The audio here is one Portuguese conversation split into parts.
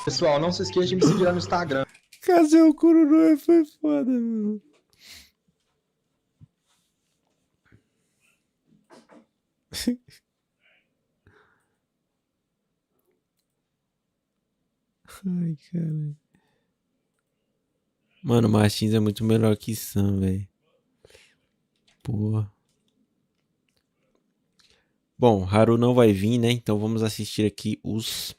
Pessoal, não se esqueça de me seguir lá no Instagram. Cadê o Kururu? Foi foda, mano. Ai, cara. Mano, Martins é muito melhor que Sam, velho. Porra. Bom, Haru não vai vir, né? Então vamos assistir aqui os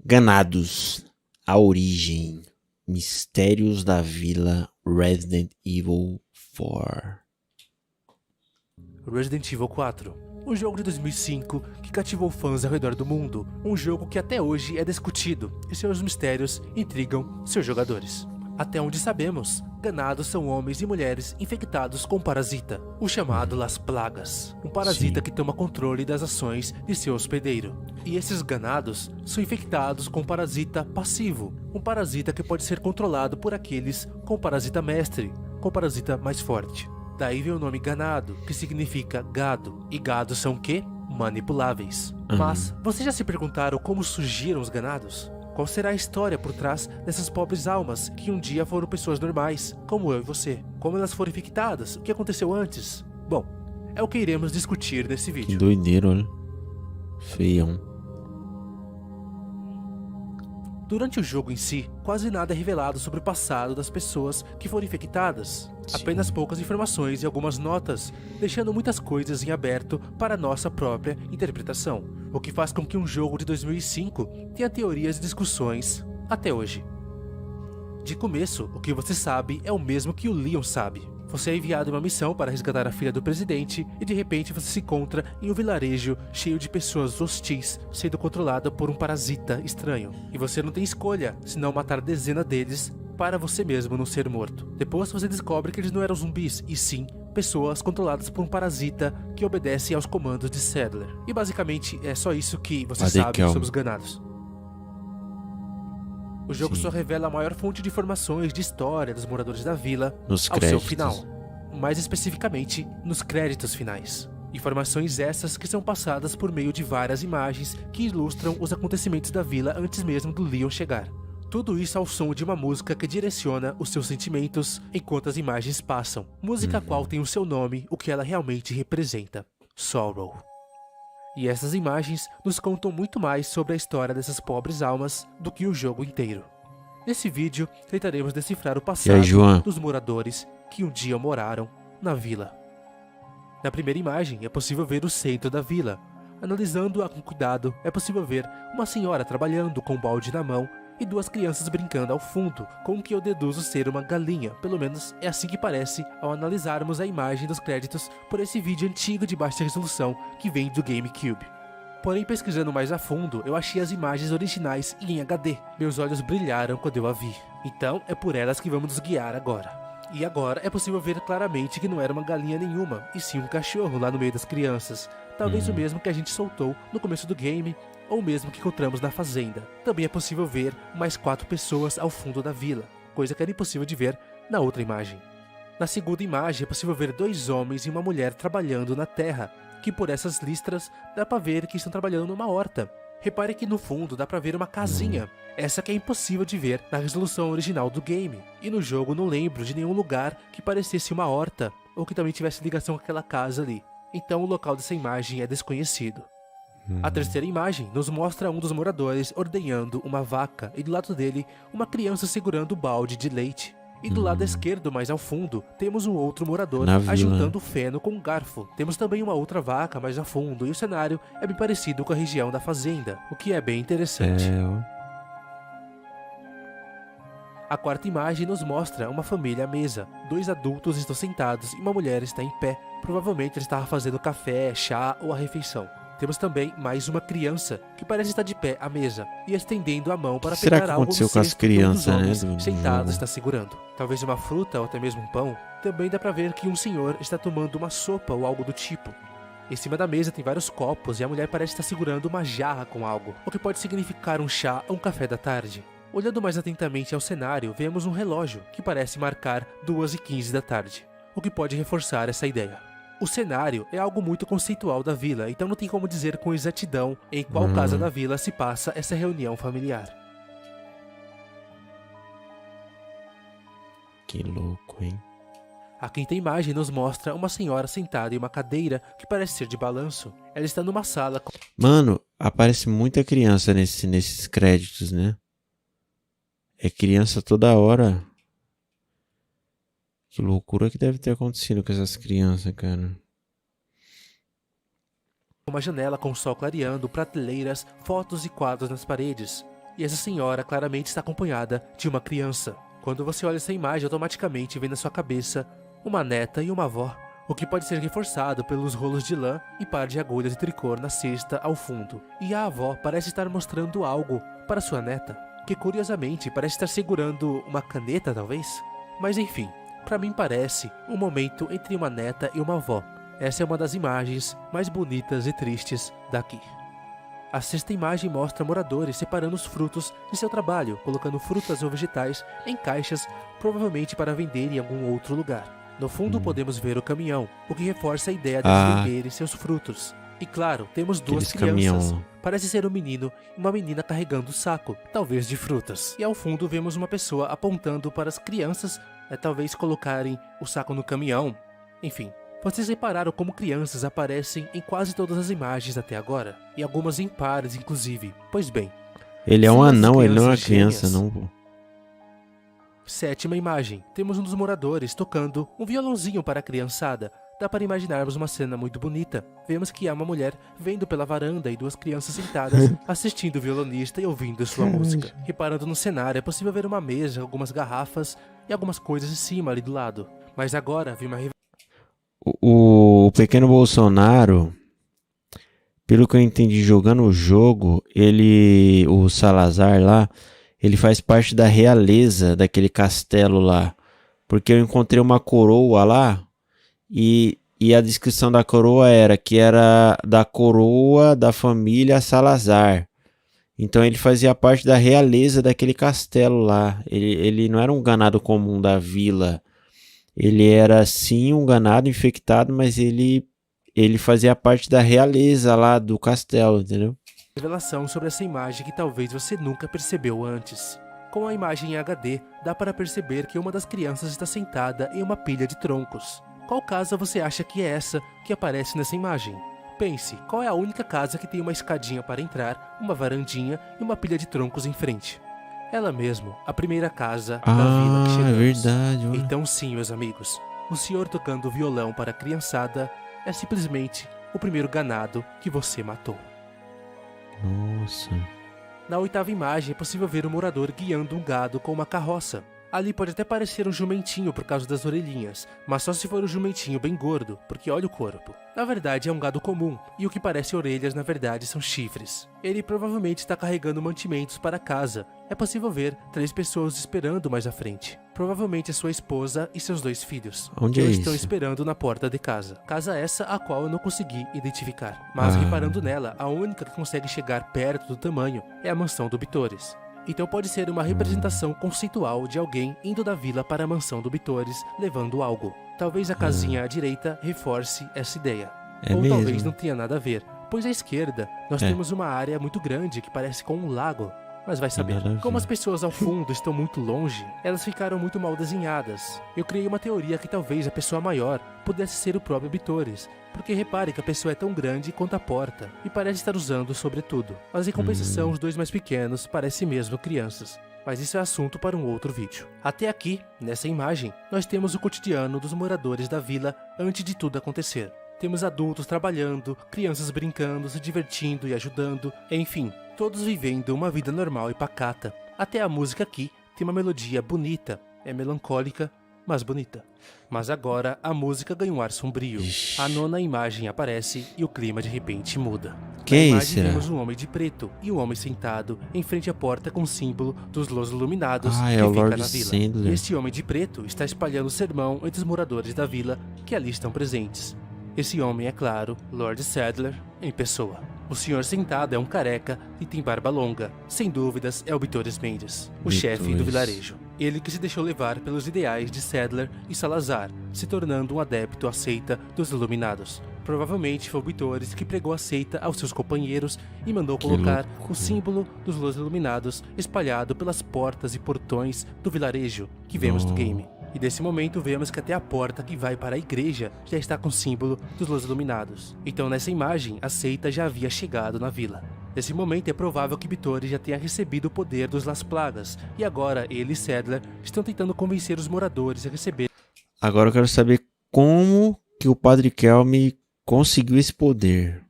Ganados. A origem. Mistérios da Vila Resident Evil 4. Resident Evil 4. Um jogo de 2005 que cativou fãs ao redor do mundo. Um jogo que até hoje é discutido e seus mistérios intrigam seus jogadores. Até onde sabemos, ganados são homens e mulheres infectados com um parasita, o chamado Las Plagas, um parasita que toma controle das ações de seu hospedeiro. E esses ganados são infectados com um parasita passivo, um parasita que pode ser controlado por aqueles com parasita mestre, com parasita mais forte. Daí vem o nome ganado, que significa gado, e gados são o quê? Manipuláveis. Mas, vocês já se perguntaram como surgiram os ganados? Qual será a história por trás dessas pobres almas que um dia foram pessoas normais, como eu e você? Como elas foram infectadas? O que aconteceu antes? Bom, é o que iremos discutir nesse vídeo. Que doideira, olha. Feião. Durante o jogo em si, quase nada é revelado sobre o passado das pessoas que foram infectadas. Apenas poucas informações e algumas notas, deixando muitas coisas em aberto para nossa própria interpretação. O que faz com que um jogo de 2005 tenha teorias e discussões até hoje. De começo, o que você sabe é o mesmo que o Leon sabe. Você é enviado em uma missão para resgatar a filha do presidente e de repente você se encontra em um vilarejo cheio de pessoas hostis sendo controlada por um parasita estranho. E você não tem escolha senão matar dezenas deles para você mesmo não ser morto. Depois você descobre que eles não eram zumbis, e sim pessoas controladas por um parasita que obedece aos comandos de Sadler. E basicamente é só isso que você sabe sobre os ganados. O jogo só revela a maior fonte de informações de história dos moradores da vila ao seu final. Mais especificamente, nos créditos finais. Informações essas que são passadas por meio de várias imagens que ilustram os acontecimentos da vila antes mesmo do Leon chegar. Tudo isso ao som de uma música que direciona os seus sentimentos enquanto as imagens passam. Música a qual tem o seu nome, o que ela realmente representa: Sorrow. E essas imagens nos contam muito mais sobre a história dessas pobres almas do que o jogo inteiro. Nesse vídeo, tentaremos decifrar o passado dos moradores que um dia moraram na vila. Na primeira imagem, é possível ver o centro da vila. Analisando-a com cuidado, é possível ver uma senhora trabalhando com um balde na mão e duas crianças brincando ao fundo, com o que eu deduzo ser uma galinha. Pelo menos é assim que parece ao analisarmos a imagem dos créditos por esse vídeo antigo de baixa resolução que vem do GameCube. Porém, pesquisando mais a fundo, eu achei as imagens originais em HD. Meus olhos brilharam quando eu a vi. Então, é por elas que vamos nos guiar agora. E agora é possível ver claramente que não era uma galinha nenhuma, e sim um cachorro lá no meio das crianças. Talvez o mesmo que a gente soltou no começo do game, ou mesmo que encontramos na fazenda. Também é possível ver mais 4 pessoas ao fundo da vila, coisa que era impossível de ver na outra imagem. Na segunda imagem é possível ver 2 homens e uma mulher trabalhando na terra, que por essas listras dá pra ver que estão trabalhando numa horta. Repare que no fundo dá pra ver uma casinha, essa que é impossível de ver na resolução original do game. E no jogo não lembro de nenhum lugar que parecesse uma horta, ou que também tivesse ligação com aquela casa ali. Então o local dessa imagem é desconhecido. A terceira imagem nos mostra um dos moradores ordenhando uma vaca e do lado dele uma criança segurando o balde de leite. E do lado esquerdo, mais ao fundo, temos um outro morador ajuntando feno com um garfo. Temos também uma outra vaca mais a fundo e o cenário é bem parecido com a região da fazenda, o que é bem interessante. A quarta imagem nos mostra uma família à mesa. 2 adultos estão sentados e uma mulher está em pé. Provavelmente ele estava fazendo café, chá ou a refeição. Temos também mais uma criança, que parece estar de pé à mesa, e estendendo a mão para Será pegar que algo aconteceu no com as cesto que um dos crianças, né, homens do sentado jogo? está segurando. Talvez uma fruta ou até mesmo um pão. Também dá pra ver que um senhor está tomando uma sopa ou algo do tipo. Em cima da mesa tem vários copos e a mulher parece estar segurando uma jarra com algo, o que pode significar um chá ou um café da tarde. Olhando mais atentamente ao cenário, vemos um relógio que parece marcar 2h15 da tarde, o que pode reforçar essa ideia. O cenário é algo muito conceitual da vila, então não tem como dizer com exatidão em qual casa da vila se passa essa reunião familiar. Que louco, hein? A quinta imagem nos mostra uma senhora sentada em uma cadeira que parece ser de balanço. Ela está numa sala com... Mano, aparece muita criança nesses créditos, né? É criança toda hora. Que loucura que deve ter acontecido com essas crianças, cara. uma janela com o sol clareando, prateleiras, fotos e quadros nas paredes. E essa senhora claramente está acompanhada de uma criança. Quando você olha essa imagem, automaticamente vem na sua cabeça uma neta e uma avó, o que pode ser reforçado pelos rolos de lã e par de agulhas de tricô na cesta ao fundo. E a avó parece estar mostrando algo para sua neta, que curiosamente parece estar segurando uma caneta, talvez? Mas enfim, para mim parece um momento entre uma neta e uma avó. Essa é uma das imagens mais bonitas e tristes daqui. A sexta imagem mostra moradores separando os frutos de seu trabalho, colocando frutas ou vegetais em caixas, provavelmente para vender em algum outro lugar. No fundo podemos ver o caminhão, o que reforça a ideia de venderem seus frutos. E claro, temos duas crianças. Parece ser um menino e uma menina carregando o saco, talvez de frutas. E ao fundo vemos uma pessoa apontando para as crianças, talvez colocarem o saco no caminhão. Enfim, vocês repararam como crianças aparecem em quase todas as imagens até agora? E algumas em pares, inclusive. Pois bem, ele é um anão, ele não é uma criança, não, pô. Sétima imagem. Temos um dos moradores tocando um violãozinho para a criançada. Dá para imaginarmos uma cena muito bonita. Vemos que há uma mulher vendo pela varanda e duas crianças sentadas assistindo o violonista e ouvindo sua música. Reparando no cenário, é possível ver uma mesa, algumas garrafas e algumas coisas em cima ali do lado. Mas agora vi uma o pequeno Bolsonaro, pelo que eu entendi jogando o jogo, o Salazar lá, ele faz parte da realeza daquele castelo lá. Porque eu encontrei uma coroa lá e a descrição da coroa era que era da coroa da família Salazar. Então ele fazia parte da realeza daquele castelo lá. Ele não era um ganado comum da vila. Ele era sim um ganado infectado, mas ele fazia parte da realeza lá do castelo, entendeu? Revelação sobre essa imagem que talvez você nunca percebeu antes. Com a imagem em HD, dá para perceber que uma das crianças está sentada em uma pilha de troncos. Qual casa você acha que é essa que aparece nessa imagem? Pense, qual é a única casa que tem uma escadinha para entrar, uma varandinha e uma pilha de troncos em frente? Ela mesmo, a primeira casa da vila que chegamos. É verdade. Olha. Então sim, meus amigos, o senhor tocando violão para a criançada é simplesmente o primeiro ganado que você matou. Nossa. Na oitava imagem é possível ver um morador guiando um gado com uma carroça. Ali pode até parecer um jumentinho por causa das orelhinhas, mas só se for um jumentinho bem gordo, porque olha o corpo. Na verdade é um gado comum, e o que parece orelhas na verdade são chifres. Ele provavelmente está carregando mantimentos para casa. É possível ver 3 pessoas esperando mais à frente. Provavelmente a sua esposa e seus 2 filhos. Onde Eles é estão isso? esperando na porta de casa. Casa essa a qual eu não consegui identificar. Mas reparando nela, a única que consegue chegar perto do tamanho é a mansão do Bitores. Então pode ser uma representação conceitual de alguém indo da vila para a mansão do Bitores, levando algo. Talvez a casinha à direita reforce essa ideia. Ou mesmo? talvez não tenha nada a ver, pois à esquerda nós temos uma área muito grande que parece com um lago. Mas vai saber. Como as pessoas ao fundo estão muito longe, elas ficaram muito mal desenhadas. Eu criei uma teoria que talvez a pessoa maior pudesse ser o próprio Bitores, porque repare que a pessoa é tão grande quanto a porta e parece estar usando o sobretudo. Mas em compensação, os 2 mais pequenos parecem mesmo crianças. Mas isso é assunto para um outro vídeo. Até aqui, nessa imagem, nós temos o cotidiano dos moradores da vila antes de tudo acontecer. Temos adultos trabalhando, crianças brincando, se divertindo e ajudando, enfim, todos vivendo uma vida normal e pacata. Até a música aqui tem uma melodia bonita, é melancólica, mas bonita. Mas agora a música ganha um ar sombrio. Ixi. A nona imagem aparece e o clima de repente muda. Que Na isso, imagem será? vemos um homem de preto e um homem sentado em frente à porta com o símbolo dos Los Iluminados É que o fica Lord na vila. Sandler. Esse homem de preto está espalhando sermão entre os moradores da vila que ali estão presentes. Esse homem é, claro, Lord Sadler em pessoa. O senhor sentado é um careca e tem barba longa. Sem dúvidas, é o Bitores Mendes, o chefe do vilarejo. Ele que se deixou levar pelos ideais de Sadler e Salazar, se tornando um adepto à seita dos Iluminados. Provavelmente foi o Bitores que pregou a seita aos seus companheiros e mandou colocar o símbolo dos Los Iluminados espalhado pelas portas e portões do vilarejo que vemos no game. E desse momento vemos que até a porta que vai para a igreja já está com o símbolo dos Los Iluminados. Então nessa imagem, a seita já havia chegado na vila. Nesse momento é provável que Bitores já tenha recebido o poder dos Las Plagas, e agora ele e Sadler estão tentando convencer os moradores a receber. Agora eu quero saber como que o Padre Kelme conseguiu esse poder.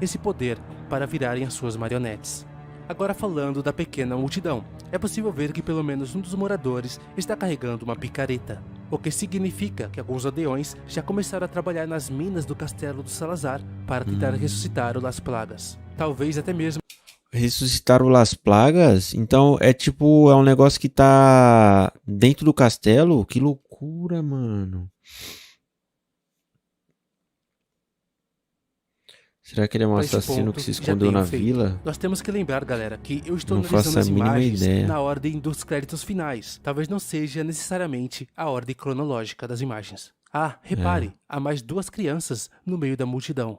Esse poder para virarem as suas marionetes. Agora falando da pequena multidão, é possível ver que pelo menos um dos moradores está carregando uma picareta, o que significa que alguns aldeões já começaram a trabalhar nas minas do castelo do Salazar para tentar ressuscitar o Las Plagas. Talvez até mesmo Ressuscitar o Las Plagas? Então é tipo, é um negócio que tá dentro do castelo? Que loucura, mano. Será que ele é um pra esse assassino ponto, que se já escondeu tenho na feito. vila? Nós temos que lembrar, galera, que eu estou Não faço analisando a as mínima imagens ideia. na ordem dos créditos finais. Talvez não seja necessariamente a ordem cronológica das imagens. Ah, repare, há mais duas crianças no meio da multidão.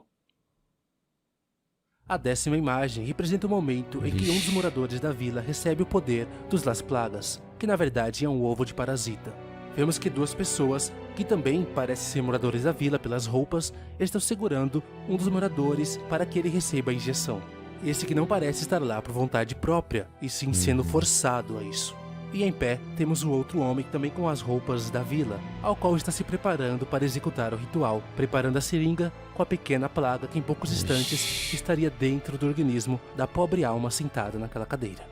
A 10ª imagem representa o momento em que um dos moradores da vila recebe o poder dos Las Plagas, que na verdade é um ovo de parasita. Vemos que duas pessoas, que também parecem ser moradores da vila pelas roupas, estão segurando um dos moradores para que ele receba a injeção. Esse que não parece estar lá por vontade própria, e sim sendo forçado a isso. E em pé, temos o outro homem também com as roupas da vila, ao qual está se preparando para executar o ritual, preparando a seringa com a pequena plaga que em poucos instantes estaria dentro do organismo da pobre alma sentada naquela cadeira.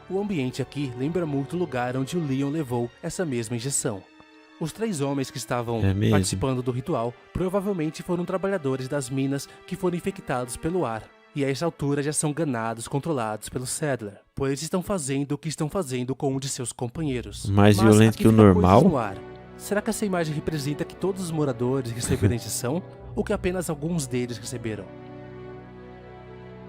O ambiente aqui lembra muito o lugar onde o Leon levou essa mesma injeção. Os 3 homens que estavam participando do ritual provavelmente foram trabalhadores das minas que foram infectados pelo ar. E a essa altura já são ganados, controlados pelo Sadler, pois estão fazendo o que estão fazendo com um de seus companheiros. Mais Mas violento aqui que o fica normal? coisas no ar. Será que essa imagem representa que todos os moradores receberam a injeção ou que apenas alguns deles receberam?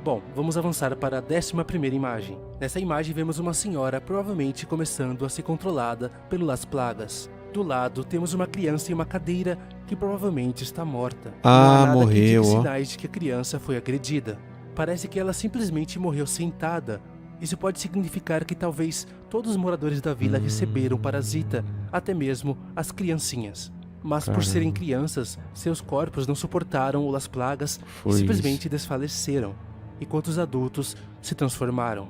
Bom, vamos avançar para a 11ª imagem. Nessa imagem vemos uma senhora provavelmente começando a ser controlada pelo Las Plagas. Do lado temos uma criança em uma cadeira que provavelmente está morta. Não há nada que morreu, indique ó. sinais de que a criança foi agredida. Parece que ela simplesmente morreu sentada. Isso pode significar que talvez todos os moradores da vila receberam parasita, até mesmo as criancinhas. Mas por serem crianças, seus corpos não suportaram o Las Plagas e simplesmente desfaleceram, enquanto os adultos se transformaram.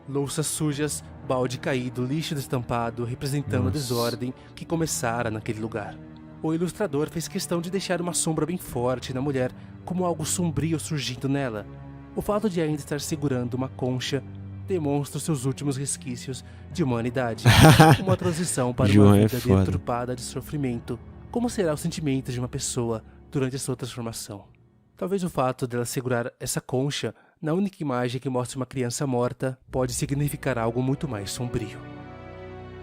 Louças sujas, balde caído, lixo destampado, representando a desordem que começara naquele lugar. O ilustrador fez questão de deixar uma sombra bem forte na mulher, como algo sombrio surgindo nela. O fato de ainda estar segurando uma concha demonstra os seus últimos resquícios de humanidade. Uma transição para uma vida deturpada de sofrimento. Como será o sentimento de uma pessoa durante a sua transformação? Talvez o fato dela segurar essa concha na única imagem que mostra uma criança morta pode significar algo muito mais sombrio.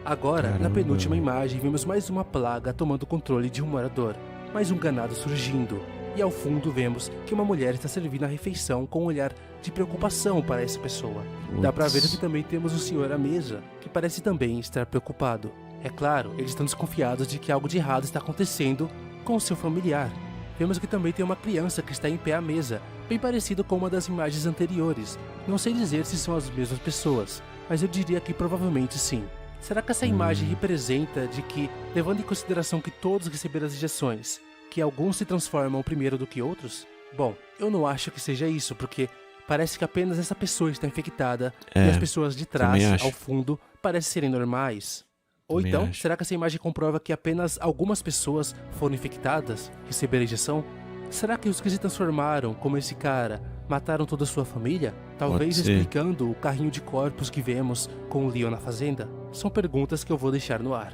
Agora, na penúltima imagem, vemos mais uma plaga tomando controle de um morador, mais um ganado surgindo, e ao fundo vemos que uma mulher está servindo a refeição com um olhar de preocupação para essa pessoa. Dá pra ver que também temos o senhor à mesa, que parece também estar preocupado. É claro, eles estão desconfiados de que algo de errado está acontecendo com o seu familiar. Vemos que também tem uma criança que está em pé à mesa, bem parecido com uma das imagens anteriores. Não sei dizer se são as mesmas pessoas, mas eu diria que provavelmente sim. Será que essa imagem representa de que, levando em consideração que todos receberam as injeções, que alguns se transformam primeiro do que outros? Bom, eu não acho que seja isso, porque parece que apenas essa pessoa está infectada e as pessoas de trás, ao fundo, parecem serem normais. Ou então, será que essa imagem comprova que apenas algumas pessoas foram infectadas, receberam a injeção? Será que os que se transformaram, como esse cara, mataram toda a sua família? Talvez explicando o carrinho de corpos que vemos com o Leon na fazenda? São perguntas que eu vou deixar no ar.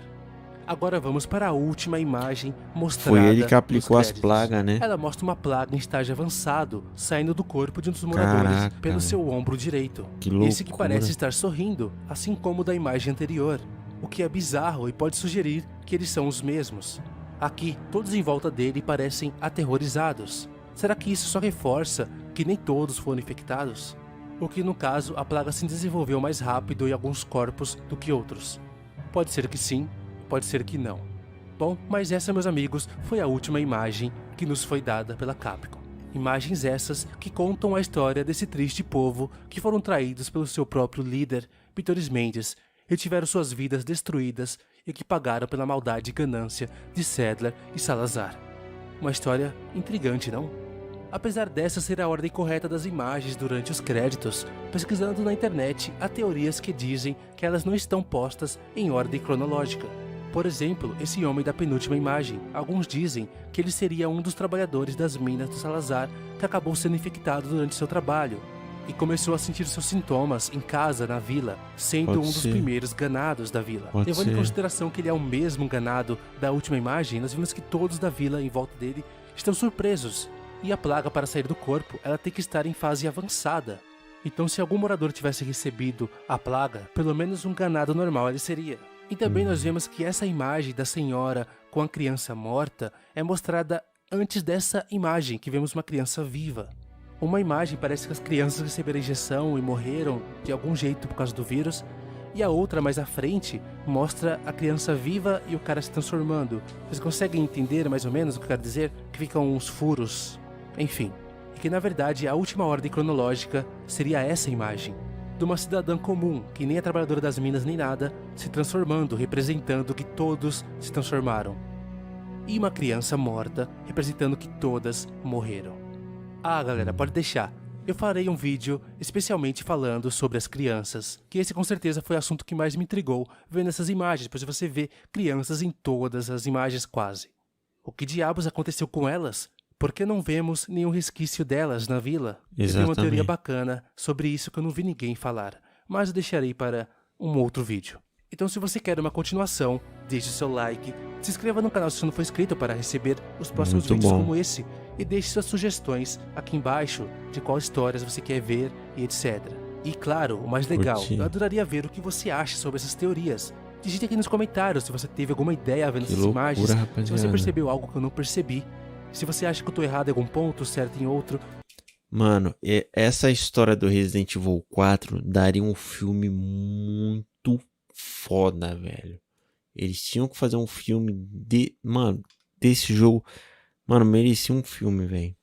Agora vamos para a última imagem mostrada. Foi ele que aplicou as créditos. plagas, né? Ela mostra uma plaga em estágio avançado, saindo do corpo de um dos moradores. Caraca, pelo seu ombro direito. que loucura. Esse que parece estar sorrindo, assim como o da imagem anterior. O que é bizarro e pode sugerir que eles são os mesmos. Aqui, todos em volta dele parecem aterrorizados. Será que isso só reforça que nem todos foram infectados? Ou que no caso a plaga se desenvolveu mais rápido em alguns corpos do que outros? Pode ser que sim, pode ser que não. Bom, mas essa, meus amigos, foi a última imagem que nos foi dada pela Capcom. Imagens essas que contam a história desse triste povo que foram traídos pelo seu próprio líder, Vittoris Mendes, e tiveram suas vidas destruídas e que pagaram pela maldade e ganância de Saddler e Salazar. Uma história intrigante, não? Apesar dessa ser a ordem correta das imagens durante os créditos, pesquisando na internet há teorias que dizem que elas não estão postas em ordem cronológica. Por exemplo, esse homem da penúltima imagem, alguns dizem que ele seria um dos trabalhadores das minas do Salazar que acabou sendo infectado durante seu trabalho e começou a sentir seus sintomas em casa, na vila, sendo Pode um dos ser. primeiros ganados da vila. Pode Levando em ser. consideração que ele é o mesmo ganado da última imagem, nós vimos que todos da vila em volta dele estão surpresos. E a plaga, para sair do corpo, ela tem que estar em fase avançada. Então, se algum morador tivesse recebido a plaga, pelo menos um ganado normal ele seria. E também nós vemos que essa imagem da senhora com a criança morta é mostrada antes dessa imagem, que vemos uma criança viva. Uma imagem parece que as crianças receberam a injeção e morreram de algum jeito por causa do vírus, e a outra, mais à frente, mostra a criança viva e o cara se transformando. Vocês conseguem entender mais ou menos o que eu quero dizer? Que ficam uns furos, enfim. E que na verdade a última ordem cronológica seria essa imagem, de uma cidadã comum, que nem é trabalhadora das minas nem nada, se transformando, representando que todos se transformaram. E uma criança morta, representando que todas morreram. Ah, galera, pode deixar. Eu farei um vídeo especialmente falando sobre as crianças, que esse com certeza foi o assunto que mais me intrigou vendo essas imagens, pois você vê crianças em todas as imagens quase. O que diabos aconteceu com elas? Por que não vemos nenhum resquício delas na vila? Eu tenho uma teoria bacana sobre isso que eu não vi ninguém falar, mas eu deixarei para um outro vídeo. Então, se você quer uma continuação, deixe seu like, se inscreva no canal se você não for inscrito para receber os próximos vídeos como esse, e deixe suas sugestões aqui embaixo de quais histórias você quer ver e etc. E claro, o mais legal, eu adoraria ver o que você acha sobre essas teorias. Digite aqui nos comentários se você teve alguma ideia vendo essas imagens, se você percebeu algo que eu não percebi, se você acha que eu tô errado em algum ponto, certo em outro. Mano, essa história do Resident Evil 4 daria um filme muito foda, velho. Eles tinham que fazer um filme desse jogo. Mano, merecia um filme, velho.